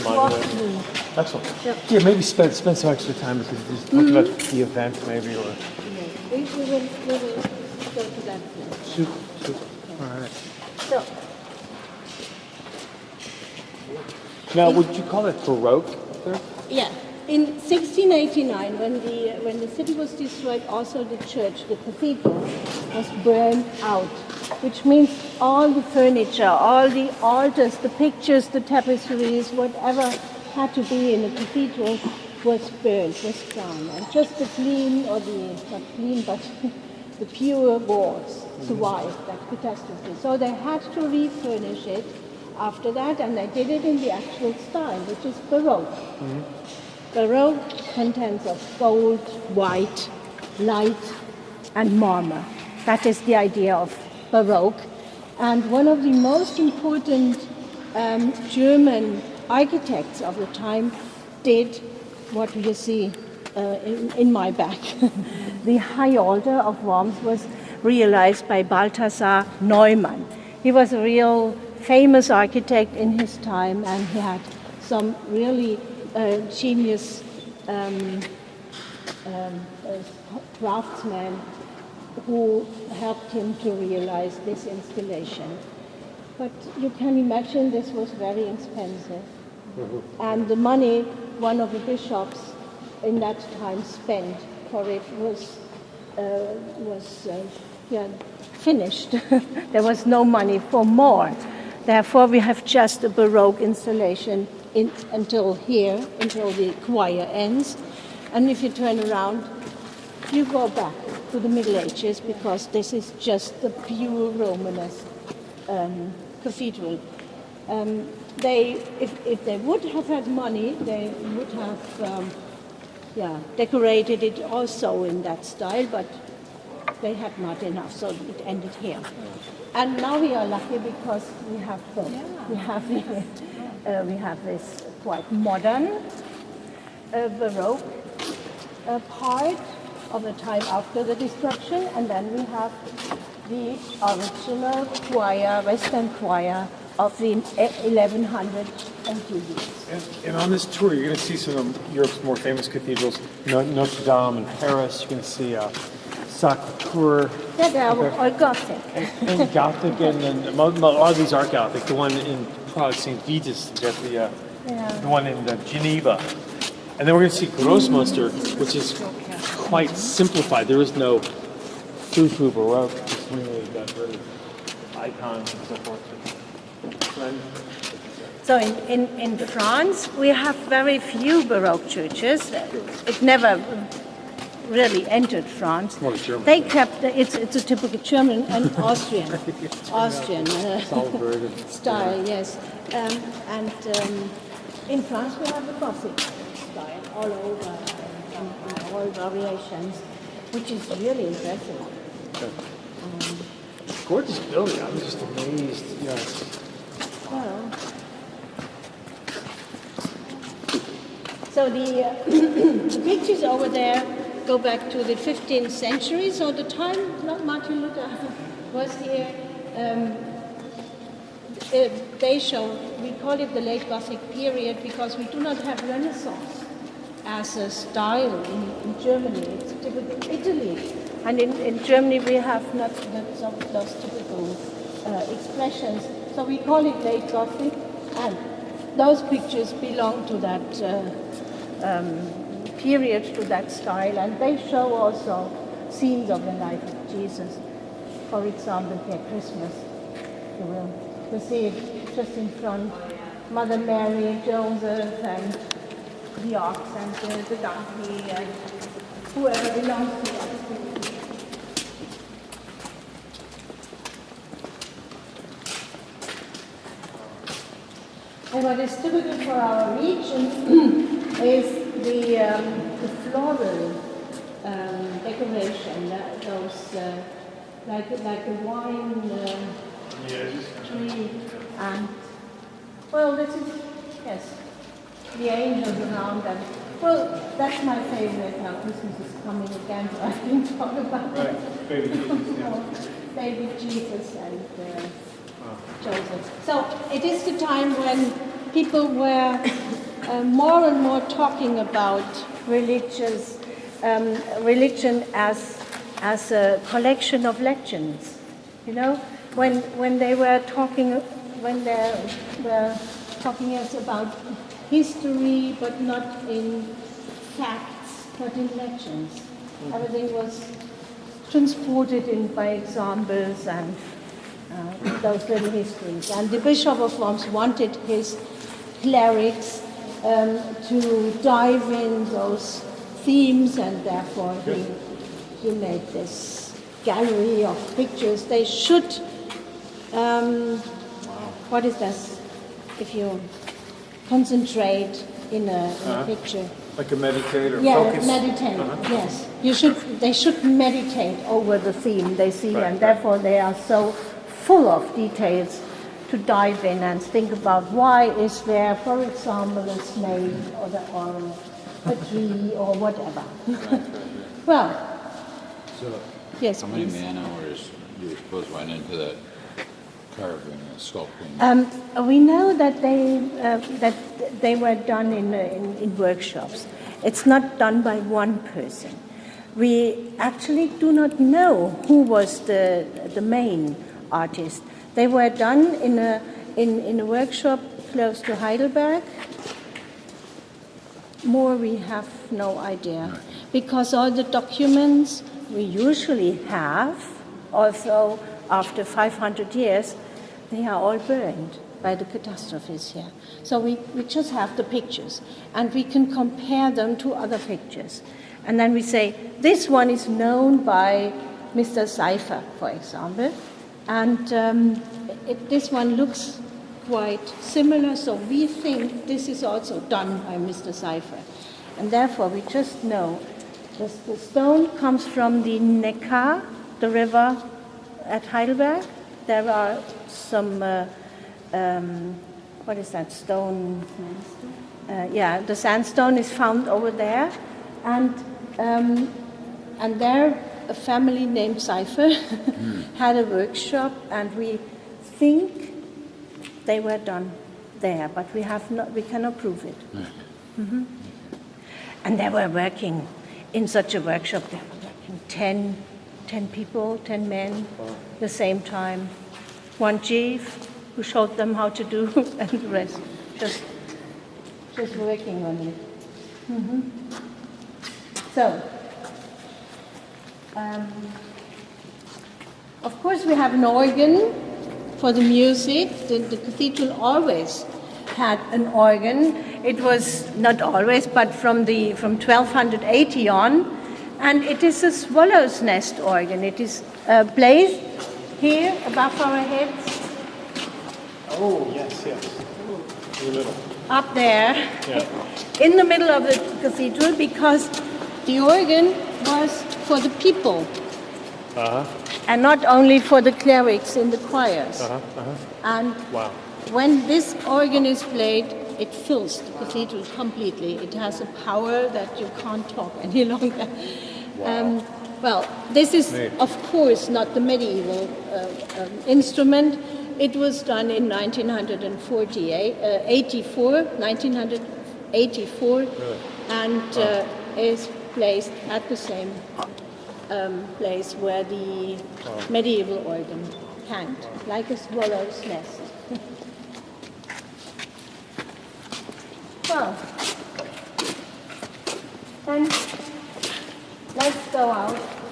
monument. Excellent. Yep. Yeah, maybe spend some extra time because just talk about the event maybe or. We will go to that place. Super. All right. So, Now, would you call it Baroque there? yeah, in 1689, when the city was destroyed, also the church, the cathedral, was burned out, which means all the furniture, all the altars, the pictures, the tapestries, whatever had to be in the cathedral was burned, was gone. And just the clean, or the, not clean, but the pure walls survived that catastrophe. So they had to refurnish it after that, and they did it in the actual style, which is Baroque. Baroque contains of gold, white, light, and marble. That is the idea of Baroque. And one of the most important German architects of the time did what you see in my back. The high altar of Worms was realized by Balthasar Neumann. He was a real famous architect in his time, and he had some really genius craftsmen who helped him to realize this installation. But you can imagine this was very expensive. And the money one of the bishops in that time spent for it was finished. There was no money for more. Therefore, we have just a Baroque installation until here, until the choir ends. And if you turn around, you go back to the Middle Ages, because this is just the pure Romanesque cathedral. If they would have had money, they would have decorated it also in that style, but they had not enough, so it ended here. And now we are lucky because we have both. We have this quite modern Baroque part of the time after the destruction, and then we have the original choir, Western choir of the 1100 years. And on this tour, you're going to see some of Europe's more famous cathedrals, Notre Dame in Paris. You're going to see Sacré-Cœur. Yeah, they are all Gothic. And Gothic, and then a lot of these are Gothic. The one in Prague, St. Vitus, the one in Geneva. And then we're going to see Grossmünster, which is quite simplified. There is no foo-foo Baroque. It's really got very icons and so forth. So in France, we have very few Baroque churches. It never really entered France. Well, it's German. They kept it's a typical German and Austrian style, yes. In France, we have the Gothic style all over, in all variations, which is really impressive. Gorgeous building. I'm just amazed. Well, so the pictures over there go back to the 15th century. So the time Martin Luther was here, they show, we call it the late Gothic period because we do not have Renaissance as a style in Germany. It's typical Italy. And in Germany we have not those typical expressions. So we call it late Gothic, and those pictures belong to that period, to that style, and they show also scenes of the life of Jesus. For example, here Christmas, you see it just in front, Mother Mary, Joseph, and the ox, and the donkey, and whoever belongs to us. And what is typical for our region is the floral decoration, those like a wine tree, and well, this is the angels around them. Well, that's my favorite. Now Christmas is coming again, so I can talk about it. Baby Jesus, yeah. Baby Jesus and Joseph. So it is the time when people were more and more talking about religion as a collection of legends. You know, when they were talking us about history, but not in facts, but in legends. Everything was transported in by examples and those little histories. And the Bishop of Worms wanted his clerics to dive in those themes, and therefore he made this gallery of pictures. They should, what is this? If you concentrate in a picture. Like a meditate or focus? Yeah, meditate, yes. They should meditate over the theme they see, and therefore they are so full of details to dive in and think about why is there, for example, a snake or a tree or whatever. Well, So, yes, how many please. man hours do you suppose went into that carving and sculpting? We know that they were done in workshops. It's not done by one person. We actually do not know who was the main artist. They were done in a workshop close to Heidelberg. More we have no idea, because all the documents we usually have, also after 500 years, they are all burned by the catastrophes here. So we just have the pictures, and we can compare them to other pictures. And then we say, this one is known by Mr. Seifer, for example, and this one looks quite similar, so we think this is also done by Mr. Seifer. And therefore we just know the stone comes from the Neckar, the river at Heidelberg. There are some, what is that stone? The sandstone is found over there. And there a family named Seifer had a workshop, and we think they were done there, but we cannot prove it. Mm-hmm. And they were working in such a workshop. They were working 10 people, 10 men, the same time. One chief who showed them how to do, and the rest just working on it. Mm-hmm. So, of course, we have an organ for the music. The cathedral always had an organ. It was not always, but from 1280 on, and it is a swallow's nest organ. It is placed here above our heads. Oh, yes. In the middle. Up there, Yeah. in the middle of the cathedral, because the organ was for the people, and not only for the clerics in the choirs. And Wow. when this organ is played, it fills the cathedral completely. It has a power that you can't talk any longer. Wow. Well, this is, Neat. of course, not the medieval instrument. It was done in 1984, and is placed at the same place where the medieval organ hanged, like a swallow's nest. Well, then let's go out.